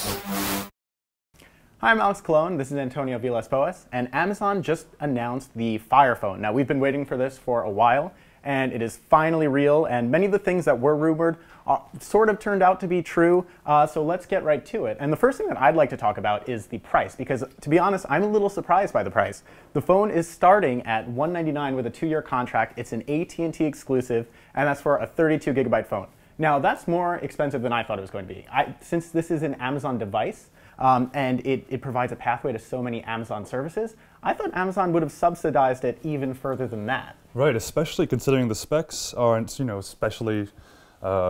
Hi, I'm Alex Colon. This is Antonio Villas-Boas, and Amazon just announced the Fire Phone. Now, we've been waiting for this for a while, and it is finally real, and many of the things that were rumored sort of turned out to be true, so let's get right to it. And the first thing that I'd like to talk about is the price, because to be honest, I'm a little surprised by the price. The phone is starting at $199 with a 2-year contract. It's an AT&T exclusive, and that's for a 32-gigabyte phone. Now, that's more expensive than I thought it was going to be. Since this is an Amazon device, and it provides a pathway to so many Amazon services, I thought Amazon would have subsidized it even further than that. Right, especially considering the specs aren't, especially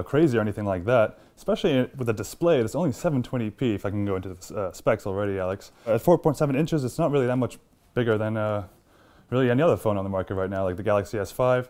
crazy or anything like that. Especially with the display, it's only 720p, if I can go into the specs already, Alex. At 4.7 inches, it's not really that much bigger than really any other phone on the market right now, like the Galaxy S5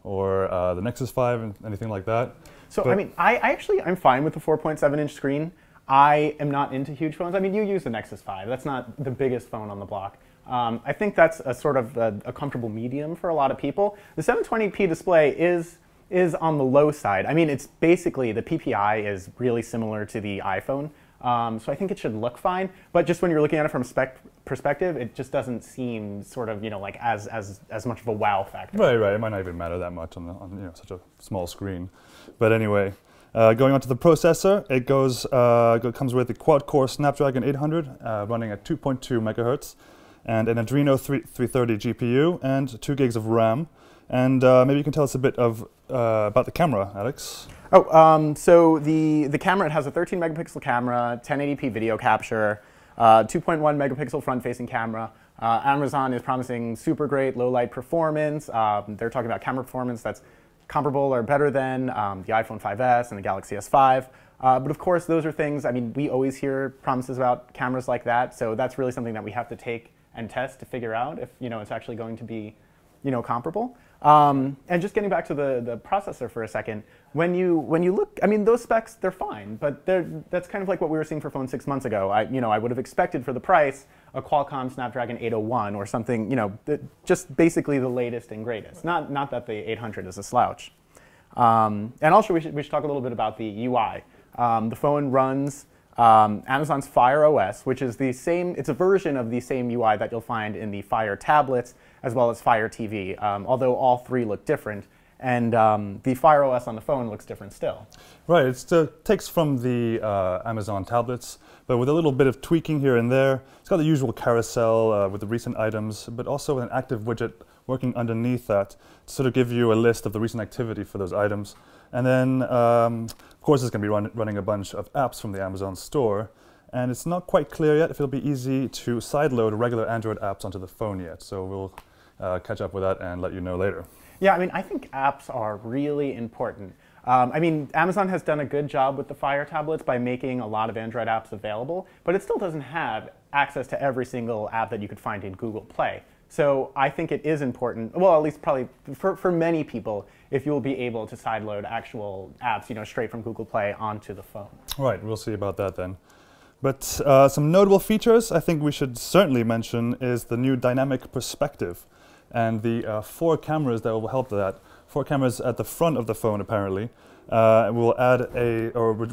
or the Nexus 5 and anything like that. So, I mean, I'm fine with the 4.7-inch screen. I am not into huge phones. I mean, you use the Nexus 5. That's not the biggest phone on the block. I think that's a sort of a comfortable medium for a lot of people. The 720p display is on the low side. I mean, it's basically, the PPI is really similar to the iPhone. So I think it should look fine. But just when you're looking at it from a spec perspective, it just doesn't seem sort of, like as much of a wow factor. Right. It might not even matter that much on such a small screen. But anyway. Going on to the processor, it comes with the quad-core Snapdragon 800 running at 2.2 megahertz, and an Adreno 330 GPU, and 2 gigs of RAM. And maybe you can tell us a bit about the camera, Alex. So the camera, it has a 13 megapixel camera, 1080p video capture, 2.1 megapixel front-facing camera. Amazon is promising super great low light performance. They're talking about camera performance that's comparable or better than the iPhone 5S and the Galaxy S5. But of course, those are things, I mean, we always hear promises about cameras like that, so that's really something that we have to take and test to figure out if it's actually going to be comparable. And just getting back to the processor for a second, when you look, I mean, those specs, they're fine, but that's kind of like what we were seeing for phones 6 months ago. I would have expected for the price a Qualcomm Snapdragon 801 or something, just basically the latest and greatest. Not that the 800 is a slouch. And also, we should talk a little bit about the UI. The phone runs Amazon's Fire OS, which is it's a version of the same UI that you'll find in the Fire tablets as well as Fire TV, although all three look different. And the Fire OS on the phone looks different still. Right, it takes from the Amazon tablets, but with a little bit of tweaking here and there. It's got the usual carousel with the recent items, but also with an active widget working underneath that to sort of give you a list of the recent activity for those items. And then, of course, it's going to be running a bunch of apps from the Amazon store. And it's not quite clear yet if it'll be easy to sideload regular Android apps onto the phone yet. So we'll catch up with that and let you know later. Yeah, I mean, I think apps are really important. I mean, Amazon has done a good job with the Fire tablets by making a lot of Android apps available, but it still doesn't have access to every single app that you could find in Google Play. So I think it is important, well, at least probably for many people, if you'll be able to sideload actual apps, straight from Google Play onto the phone. Right, we'll see about that then. But some notable features I think we should certainly mention is the new dynamic perspective and the 4 cameras that will help that. 4 cameras at the front of the phone, apparently, will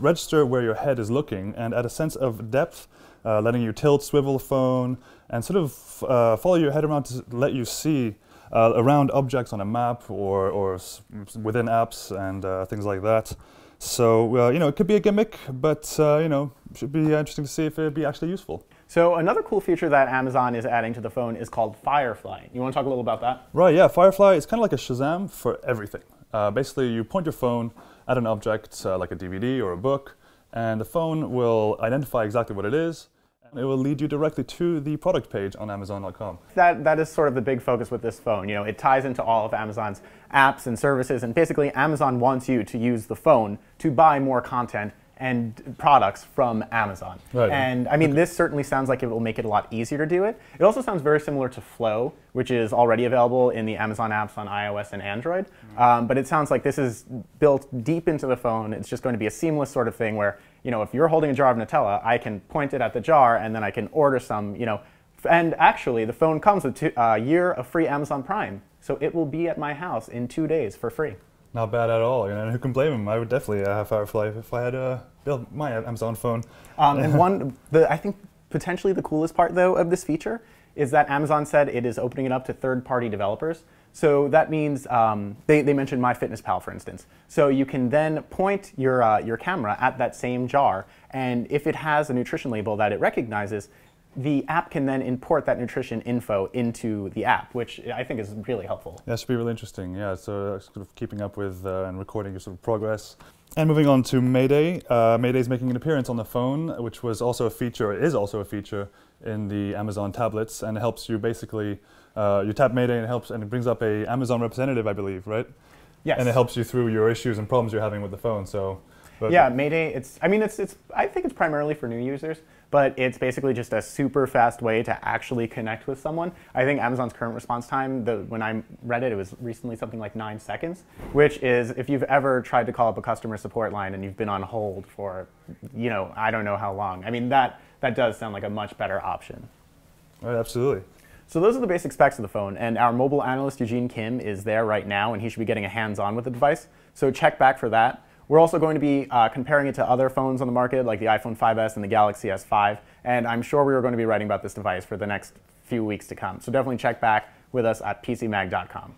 register where your head is looking and add a sense of depth, letting you tilt, swivel the phone, and sort of follow your head around to let you see around objects on a map or within apps and things like that. So, it could be a gimmick, but, it should be interesting to see if it would be actually useful. So another cool feature that Amazon is adding to the phone is called Firefly. You want to talk a little about that? Right, yeah. Firefly is kind of like a Shazam for everything. Basically, you point your phone at an object, like a DVD or a book, and the phone will identify exactly what it is, and it will lead you directly to the product page on Amazon.com. That is sort of the big focus with this phone. It ties into all of Amazon's apps and services, and basically Amazon wants you to use the phone to buy more content and products from Amazon. Right. And I mean, this certainly sounds like it will make it a lot easier to do it. It also sounds very similar to Flow, which is already available in the Amazon apps on iOS and Android. But it sounds like this is built deep into the phone. It's just going to be a seamless sort of thing where, if you're holding a jar of Nutella, I can point it at the jar and then I can order some, And actually, the phone comes with a year of free Amazon Prime. So it will be at my house in 2 days for free. Not bad at all. Who can blame him? I would definitely have Firefly if I had build my Amazon phone. And I think potentially the coolest part, though, of this feature is that Amazon said it is opening it up to third-party developers. So that means they mentioned MyFitnessPal, for instance. So you can then point your camera at that same jar, and if it has a nutrition label that it recognizes, the app can then import that nutrition info into the app, which I think is really helpful. That should be really interesting. Yeah, so sort of keeping up with and recording your sort of progress. And moving on to Mayday. Mayday is making an appearance on the phone, which was also a feature, is also a feature in the Amazon tablets, and it helps you basically, you tap Mayday and it brings up a Amazon representative, I believe, right? Yes. And it helps you through your issues and problems you're having with the phone. So, yeah, Mayday. I think it's primarily for new users, but it's basically just a super fast way to actually connect with someone. I think Amazon's current response time, when I read it, it was recently something like 9 seconds, which is if you've ever tried to call up a customer support line and you've been on hold for, I don't know how long. I mean, that does sound like a much better option. Right, absolutely. So those are the basic specs of the phone, and our mobile analyst, Eugene Kim, is there right now, and he should be getting a hands-on with the device. So check back for that. We're also going to be comparing it to other phones on the market, like the iPhone 5S and the Galaxy S5, and I'm sure we are going to be writing about this device for the next few weeks to come. So definitely check back with us at pcmag.com.